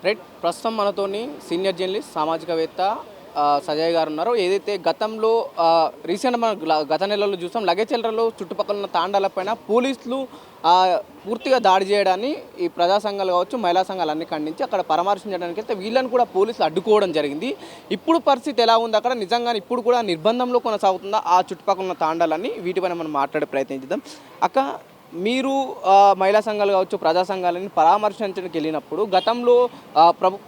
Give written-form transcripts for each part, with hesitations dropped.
Right. ప్రస్తుతం మనతోని senior journalist సామాజికవేత్త Sajay గారు ఉన్నారు. ఏదైతే గతంలో రీసెంట్ మనం గత నెలలో చూసాం లగేచెర్లలో చుట్టుపక్కల ఉన్న తాండాలపైన పోలీసులు పూర్తిగా దాడి చేయడాన్ని ఈ ప్రజా సంఘాలు కావచ్చు, మహిళా సంఘాలు అన్ని ఖండించి అక్కడ పరామర్శించడానికి వెళ్తే వీళ్ళని కూడా పోలీసులు అడ్డుకోవడం జరిగింది. ఇప్పుడు పరిస్థితి ఎలా ఉంది అక్కడ? నిజంగానే ఇప్పుడు కూడా నిర్బంధంలో కొనసాగుతుందా ఆ చుట్టుపక్కల ఉన్న తాండాలన్నీ? వీటిపైన మనం మాట్లాడే ప్రయత్నించుదాం. అక్క, మీరు మహిళా సంఘాలు కావచ్చు, ప్రజా సంఘాలని పరామర్శించడానికి వెళ్ళినప్పుడు గతంలో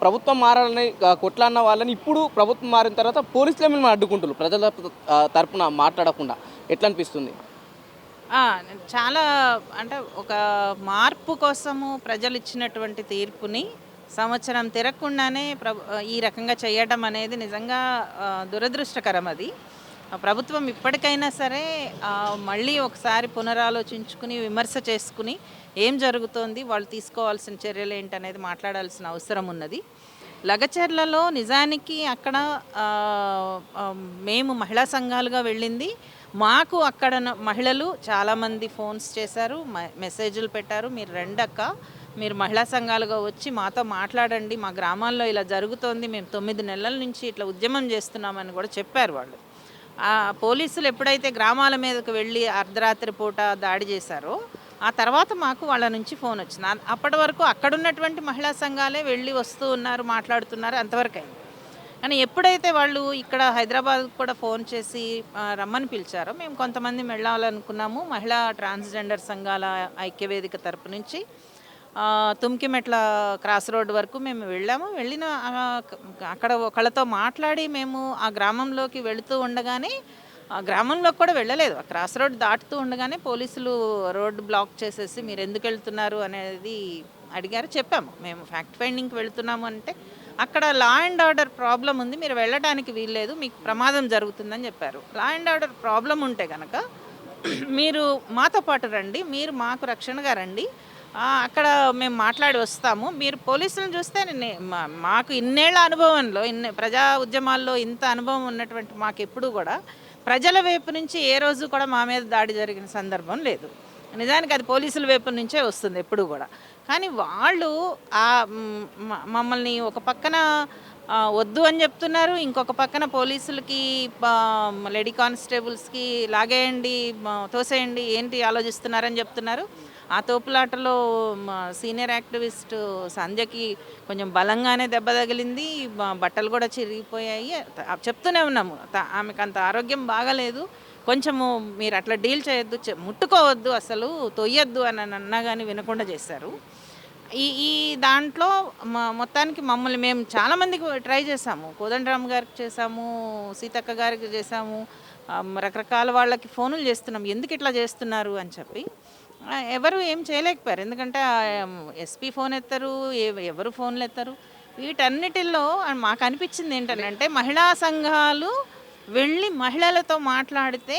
ప్రభుత్వం మారాలని కొట్లాడిన వాళ్ళని ఇప్పుడు ప్రభుత్వం మారిన తర్వాత పోలీసులే మిమ్మల్ని అడ్డుకుంటారు ప్రజల తరపున మాట్లాడకుండా. ఎట్లా అనిపిస్తుంది? ఆ! చాలా అంటే ఒక మార్పు కోసము ప్రజలు ఇచ్చినటువంటి తీర్పుని సంవత్సరం తిరగకుండానే ఈ రకంగా చేయడం అనేది నిజంగా దురదృష్టకరం అది. ప్రభుత్వం ఇప్పటికైనా సరే మళ్ళీ ఒకసారి పునరాలోచించుకుని, విమర్శ చేసుకుని ఏం జరుగుతోంది, వాళ్ళు తీసుకోవాల్సిన చర్యలు ఏంటనేది మాట్లాడాల్సిన అవసరం ఉన్నది. లగచర్లలో నిజానికి అక్కడ మేము మహిళా సంఘాలుగా వెళ్ళింది. మాకు అక్కడ మహిళలు చాలామంది ఫోన్స్ చేశారు, మెసేజ్లు పెట్టారు. మీరు రండక్క, మీరు మహిళా సంఘాలుగా వచ్చి మాతో మాట్లాడండి, మా గ్రామాల్లో ఇలా జరుగుతోంది, మేము 9 నెలల నుంచి ఇట్లా ఉద్యమం చేస్తున్నామని కూడా చెప్పారు వాళ్ళు. పోలీసులు ఎప్పుడైతే గ్రామాల మీదకు వెళ్ళి అర్ధరాత్రి పూట దాడి చేశారో ఆ తర్వాత మాకు వాళ్ళ నుంచి ఫోన్ వచ్చింది. అప్పటి వరకు అక్కడున్నటువంటి మహిళా సంఘాలే వెళ్ళి వస్తూ ఉన్నారు, మాట్లాడుతున్నారు, అంతవరకు అయింది. కానీ ఎప్పుడైతే వాళ్ళు ఇక్కడ హైదరాబాద్ కూడా ఫోన్ చేసి రమ్మని పిలిచారో మేము కొంతమంది వెళ్ళాలనుకున్నాము. మహిళా ట్రాన్స్జెండర్ సంఘాల ఐక్యవేదిక తరపు నుంచి తుమ్కిమెట్ల క్రాస్ రోడ్ వరకు మేము వెళ్ళాము. వెళ్ళిన అక్కడ ఒకళ్ళతో మాట్లాడి మేము ఆ గ్రామంలోకి వెళుతూ ఉండగానే, ఆ గ్రామంలోకి కూడా వెళ్ళలేదు, ఆ క్రాస్ రోడ్ దాటుతూ ఉండగానే పోలీసులు రోడ్డు బ్లాక్ చేసేసి మీరు ఎందుకు వెళ్తున్నారు అనేది అడిగారు. చెప్పాము మేము ఫ్యాక్ట్ ఫైండింగ్కి వెళుతున్నాము అంటే అక్కడ లా అండ్ ఆర్డర్ ప్రాబ్లం ఉంది, మీరు వెళ్ళడానికి వీల్లేదు, మీకు ప్రమాదం జరుగుతుందని చెప్పారు. లా అండ్ ఆర్డర్ ప్రాబ్లం ఉంటే కనుక మీరు మాతో పాటు రండి, మీరు మాకు రక్షణగా రండి, అక్కడ మేము మాట్లాడి వస్తాము. మీరు పోలీసులను చూస్తే మాకు ఇన్నేళ్ల అనుభవంలో, ప్రజా ఉద్యమాల్లో ఇంత అనుభవం ఉన్నటువంటి మాకు ఎప్పుడు కూడా ప్రజల వైపు నుంచి ఏ రోజు కూడా మా మీద దాడి జరిగిన సందర్భం లేదు. నిజానికి అది పోలీసుల వైపు నుంచే వస్తుంది ఎప్పుడు కూడా. కానీ వాళ్ళు మమ్మల్ని ఒక పక్కన వద్దు అని చెప్తున్నారు, ఇంకొక పక్కన పోలీసులకి లేడీ కానిస్టేబుల్స్కి లాగేయండి, తోసేయండి, ఏంటి ఆలోచిస్తున్నారని చెప్తున్నారు. ఆ తోపులాటలో సీనియర్ యాక్టివిస్ట్ సంధ్యకి కొంచెం బలంగానే దెబ్బ తగిలింది, బట్టలు కూడా చిరిగిపోయాయి. చెప్తూనే ఉన్నాము ఆమెకు అంత ఆరోగ్యం బాగలేదు, కొంచెము మీరు అట్లా డీల్ చేయొద్దు, ముట్టుకోవద్దు, అసలు తొయ్యొద్దు అని అన్నా కానీ వినకుండా చేశారు. ఈ దాంట్లో మొత్తానికి మమ్మల్ని మేము చాలామందికి ట్రై చేసాము. కోదండరామ్ గారికి చేసాము, సీతక్క గారికి చేసాము, రకరకాల వాళ్ళకి ఫోనులు చేస్తున్నాం ఎందుకు ఇట్లా చేస్తున్నారు అని చెప్పి. ఎవరు ఏం చేయలేకపోయారు. ఎందుకంటే ఎస్పీ ఫోన్ ఎత్తారు, ఎవరు ఫోన్లు ఎత్తారు. వీటన్నిటిల్లో మాకు అనిపించింది ఏంటంటే మహిళా సంఘాలు వెళ్ళి మహిళలతో మాట్లాడితే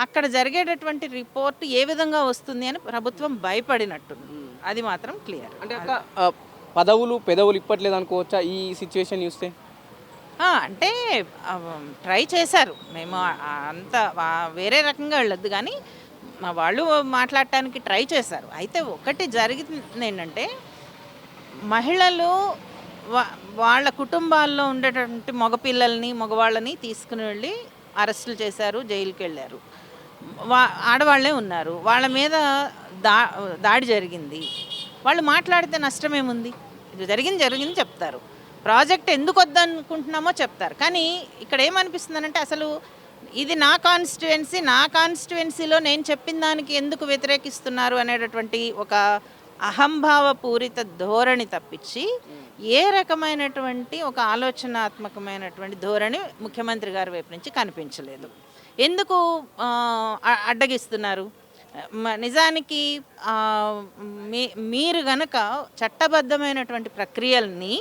అక్కడ జరిగేటటువంటి రిపోర్ట్ ఏ విధంగా వస్తుంది అని ప్రభుత్వం భయపడినట్టుంది. అది మాత్రం క్లియర్. అంటే అక్క, పెదవులు ఇప్పట్లేదు అనుకోవచ్చా ఈ సిచ్యువేషన్ చూస్తే? అంటే ట్రై చేశారు, మేము అంత వేరే రకంగా వెళ్ళొద్దు కానీ వాళ్ళు మాట్లాడటానికి ట్రై చేశారు. అయితే ఒకటి జరిగింది ఏంటంటే మహిళలు వాళ్ళ కుటుంబాల్లో ఉండేటువంటి మగపిల్లల్ని మగవాళ్ళని తీసుకుని వెళ్ళి అరెస్టులు చేశారు, జైలుకి వెళ్ళారు. ఆడవాళ్లే ఉన్నారు, వాళ్ళ మీద దాడి జరిగింది. వాళ్ళు మాట్లాడితే నష్టమేముంది? ఇది జరిగింది చెప్తారు, ప్రాజెక్ట్ ఎందుకు వద్దనుకుంటున్నామో చెప్తారు. కానీ ఇక్కడ ఏమనిపిస్తుందనంటే అసలు ఇది నా కాన్స్టిట్యుయెన్సీలో నేను చెప్పిన దానికి ఎందుకు వ్యతిరేకిస్తున్నారు అనేటటువంటి ఒక అహంభావపూరిత ధోరణి తప్పించి ఏ రకమైనటువంటి ఒక ఆలోచనాత్మకమైనటువంటి ధోరణి ముఖ్యమంత్రి గారి వైపు నుంచి కనిపించలేదు. ఎందుకు అడ్డగిస్తున్నారు? నిజానికి మీరు గనక చట్టబద్ధమైనటువంటి ప్రక్రియల్ని,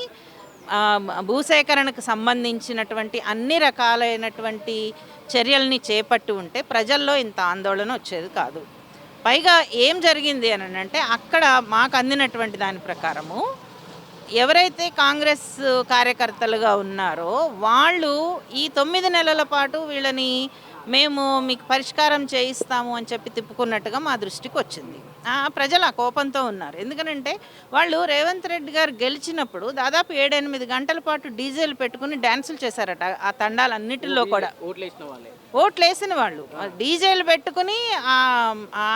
భూసేకరణకు సంబంధించినటువంటి అన్ని రకాలైనటువంటి చర్యల్ని చేపట్టి ఉంటే ప్రజల్లో ఇంత ఆందోళన వచ్చేది కాదు. పైగా ఏం జరిగింది అని అంటే అక్కడ మాకు అందినటువంటి దాని ప్రకారము ఎవరైతే కాంగ్రెస్ కార్యకర్తలుగా ఉన్నారో వాళ్ళు ఈ 9 నెలల పాటు వీళ్ళని మేము మీకు పరిష్కారం చేయిస్తాము అని చెప్పి తిప్పుకున్నట్టుగా మా దృష్టికి వచ్చింది. ప్రజలు ఆ కోపంతో ఉన్నారు. ఎందుకనంటే వాళ్ళు రేవంత్ రెడ్డి గారు గెలిచినప్పుడు దాదాపు 7-8 గంటల పాటు డీజేలు పెట్టుకుని డ్యాన్సులు చేశారట ఆ తండాలన్నిటిలో కూడా. ఓట్లేసిన వాళ్ళు డీజేలు పెట్టుకుని ఆ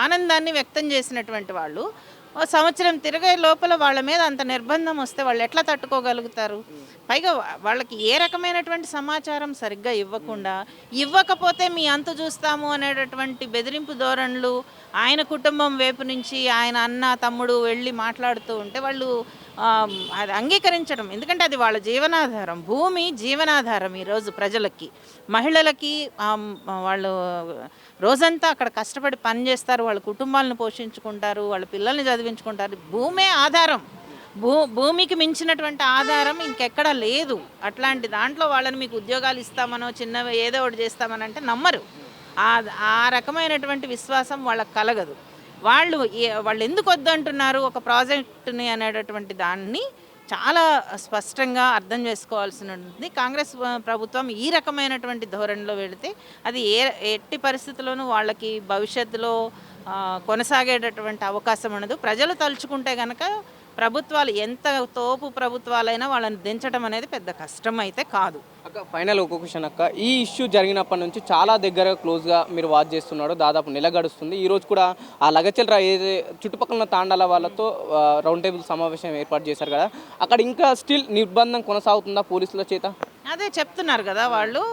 ఆనందాన్ని వ్యక్తం చేసినటువంటి వాళ్ళు సంవత్సరం తిరిగే లోపల వాళ్ళ మీద అంత నిర్బంధం వస్తే వాళ్ళు ఎట్లా తట్టుకోగలుగుతారు? పైగా వాళ్ళకి ఏ రకమైనటువంటి సమాచారం సరిగ్గా ఇవ్వకపోతే మీ అంతు చూస్తాము అనేటటువంటి బెదిరింపు ధోరణులు ఆయన కుటుంబం వైపు నుంచి ఆయన అన్న తమ్ముడు వెళ్ళి మాట్లాడుతూ ఉంటే వాళ్ళు అది అంగీకరించడం. ఎందుకంటే అది వాళ్ళ జీవనాధారం, భూమి జీవనాధారం ఈరోజు ప్రజలకి, మహిళలకి. వాళ్ళు రోజంతా అక్కడ కష్టపడి పని చేస్తారు, వాళ్ళ కుటుంబాలను పోషించుకుంటారు, వాళ్ళ పిల్లల్ని చదివించుకుంటారు. భూమే ఆధారం. భూమికి మించినటువంటి ఆధారం ఇంకెక్కడ లేదు. అట్లాంటి దాంట్లో వాళ్ళని మీకు ఉద్యోగాలు ఇస్తామనో చిన్నవి ఏదో ఒకటి చేస్తామని అంటే నమ్మరు. ఆ రకమైనటువంటి విశ్వాసం వాళ్ళకి కలగదు. వాళ్ళు ఎందుకు వద్దంటున్నారు ఒక ప్రాజెక్టుని అనేటటువంటి దాన్ని చాలా స్పష్టంగా అర్థం చేసుకోవాల్సి ఉంటుంది. కాంగ్రెస్ ప్రభుత్వం ఈ రకమైనటువంటి ధోరణిలో వెళితే అది ఎట్టి పరిస్థితుల్లోనూ వాళ్ళకి భవిష్యత్తులో కొనసాగేటటువంటి అవకాశం ఉండదు. ప్రజలు తలుచుకుంటే కనుక ప్రభుత్వాలు ఎంత తోపు ప్రభుత్వాలైనా వాళ్ళని దించడం అనేది పెద్ద కష్టం అయితే కాదు. అక్క ఫైనల్ ఒక క్వశ్చన్ అక్క, ఈ ఇష్యూ జరిగినప్పటి నుంచి చాలా దగ్గర క్లోజ్గా మీరు వాచ్ చేస్తున్నాడు, దాదాపు నెల గడుస్తుంది. ఈరోజు కూడా ఆ లగచర్ల ఏదైతే చుట్టుపక్కల ఉన్న తాండాల వాళ్ళతో రౌండ్ టేబుల్ సమావేశం ఏర్పాటు చేశారు కదా, అక్కడ ఇంకా స్టిల్ నిర్బంధం కొనసాగుతుందా పోలీసుల చేత? అదే చెప్తున్నారు కదా వాళ్ళు,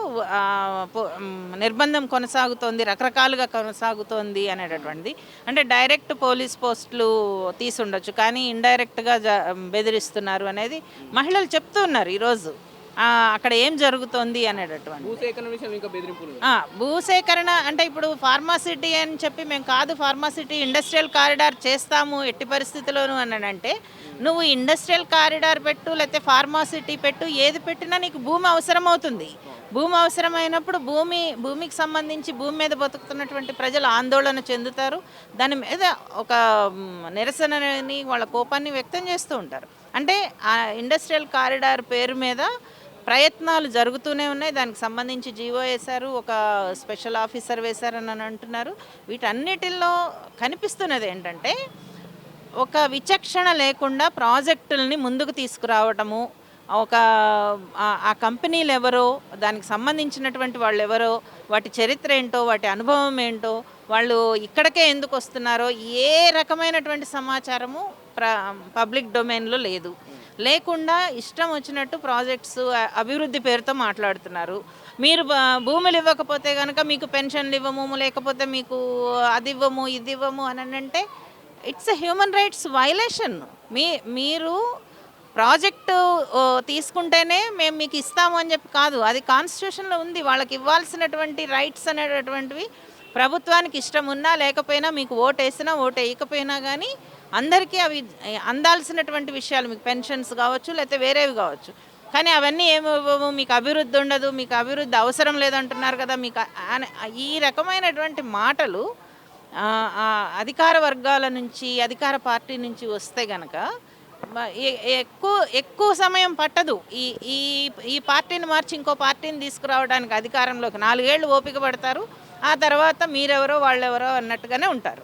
నిర్బంధం కొనసాగుతోంది, రకరకాలుగా కొనసాగుతోంది అనేటటువంటిది. అంటే డైరెక్ట్ పోలీస్ పోస్టులు తీసుండొచ్చు, కానీ ఇండైరెక్ట్గా బెదిరిస్తున్నారు అనేది మహిళలు చెప్తూ ఉన్నారు ఈరోజు. అక్కడ ఏం జరుగుతోంది అనేటటువంటి భూసేకరణ అంటే ఇప్పుడు ఫార్మాసిటీ అని చెప్పి మేము కాదు ఫార్మాసిటీ ఇండస్ట్రియల్ కారిడార్ చేస్తాము ఎట్టి పరిస్థితుల్లోనూ అని అంటే, నువ్వు ఇండస్ట్రియల్ కారిడార్ పెట్టు లేకపోతే ఫార్మాసిటీ పెట్టు, ఏది పెట్టినా నీకు భూమి అవసరం అవుతుంది. భూమి అవసరమైనప్పుడు భూమికి సంబంధించి భూమి మీద బతుకుతున్నటువంటి ప్రజలు ఆందోళన చెందుతారు. దాని మీద ఒక నిరసనని వాళ్ళ కోపాన్ని వ్యక్తం చేస్తూ ఉంటారు. అంటే ఆ ఇండస్ట్రియల్ కారిడార్ పేరు మీద ప్రయత్నాలు జరుగుతూనే ఉన్నాయి. దానికి సంబంధించి జీవో వేశారు, ఒక స్పెషల్ ఆఫీసర్ వేశారని అంటున్నారు. వీటన్నిటిల్లో కనిపిస్తున్నది ఏంటంటే ఒక విచక్షణ లేకుండా ప్రాజెక్టుల్ని ముందుకు తీసుకురావటము, ఒక ఆ కంపెనీలు ఎవరో, దానికి సంబంధించినటువంటి వాళ్ళు ఎవరో, వాటి చరిత్ర ఏంటో, వాటి అనుభవం ఏంటో, వాళ్ళు ఇక్కడికే ఎందుకు వస్తున్నారో ఏ రకమైనటువంటి సమాచారము పబ్లిక్ డొమైన్లో లేకుండా ఇష్టం వచ్చినట్టు ప్రాజెక్ట్స్ అభివృద్ధి పేరుతో మాట్లాడుతున్నారు. మీరు భూములు ఇవ్వకపోతే కనుక మీకు పెన్షన్లు ఇవ్వము, లేకపోతే మీకు అది ఇవ్వము ఇది ఇవ్వము అని అంటే it's a human rights violation. మీరు ప్రాజెక్టు తీసుకుంటేనే మేము మీకు ఇస్తాము అని చెప్పి కాదు, అది కాన్స్టిట్యూషన్లో ఉంది. వాళ్ళకి ఇవ్వాల్సినటువంటి రైట్స్ అనేటటువంటివి ప్రభుత్వానికి ఇష్టం ఉన్నా లేకపోయినా, మీకు ఓటు వేసినా ఓటు వేయకపోయినా కానీ అందరికీ అవి అందాల్సినటువంటి విషయాలు, మీకు పెన్షన్స్ కావచ్చు లేకపోతే వేరేవి కావచ్చు. కానీ అవన్నీ ఏమివ్వము, మీకు అభివృద్ధి ఉండదు, మీకు అభివృద్ధి అవసరం లేదంటున్నారు కదా. మీకు ఈ రకమైనటువంటి మాటలు అధికార వర్గాల నుంచి, అధికార పార్టీ నుంచి వస్తే గనక ఎక్కువ సమయం పట్టదు ఈ పార్టీని మార్చి ఇంకో పార్టీని తీసుకురావడానికి అధికారంలోకి. 4 ఏళ్ళు ఓపిక పడతారు, ఆ తర్వాత మీరెవరో వాళ్ళెవరో అన్నట్టుగానే ఉంటారు.